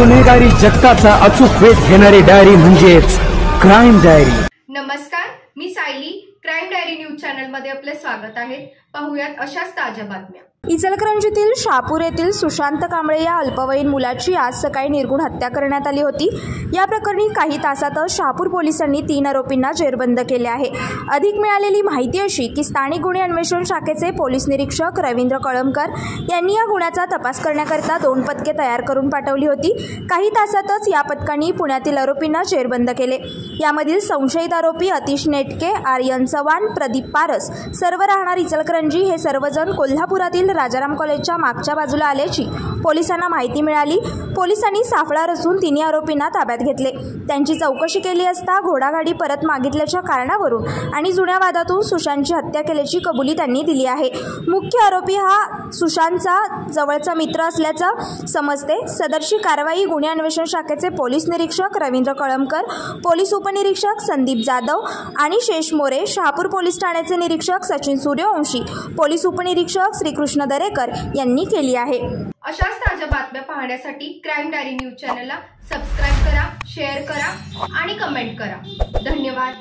गुन्हेगारी जगताचा अचूक वेध घेणारी डायरी म्हणजेच क्राईम डायरी। नमस्कार, मी Sayali. Crime diary news channel मध्ये आपले स्वागत आहे। पाहूयात अशाच ताज्या बातम्या। इचलकरंजीतील शहापूर येथील सुशांत कांबळे या अल्पवयीन मुलाची आज सकाळी निर्घृण हत्या करण्यात आली होती। या प्रकरणी काही तासातच शहापूर पोलिसांनी 3 आरोपींना जेरबंद केले आहे। अधिक मिळालेली माहिती अशी की स्थानिक गुन्हे अन्वेषण शाखेचे पोलीस निरीक्षक रवींद्र कळमकर यांनी या गुन्ह्याचा तपास करण्याकरता 2 पथके तयार करून पाठवली होती। काही तासातच या पथकांनी पुण्यातील आरोपींना जेरबंद केले। यामधील संशयित आरोपी अतिश नेटके, आर्यन चव्हाण, प्रदीप पारस सर्व राहणार इचलकरंजी हे सर्वजण कोल्हापुरातील राजाराम कॉलेजच्या मागच्या बाजूला आल्याची पोलिसांना माहिती मिळाली। पोलिसांनी सापळा रचून 3 आरोपींना ताब्यात घेतले। त्यांची चौकशी केली असता घोडागाडी परत मागितल्याच्या कारणावरून आणि जुन्या वादातून सुशांतची हत्या केल्याची कबुली त्यांनी दिली आहे। मुख्य आरोपी हा सुशांतचा जवळचा मित्र असल्याचं समजते। सदरची कारवाई गुन्हे अन्वेषण शाखेचे पोलीस निरीक्षक रवींद्र कळमकर, पोलीस उपनिरीक्षक संदीप जाधव आणि शेष मोरे, शहापूर पोलीस ठाण्याचे निरीक्षक सचिन सूर्यवंशी, पोलीस उपनिरीक्षक श्रीकृष्ण दरेकर यांनी केली आहे। अशाच ताज्या बातम्या पाहण्यासाठी क्राईम डायरी न्यूज चॅनलला सबस्क्राइब करा, शेअर करा आणि कमेंट करा। धन्यवाद।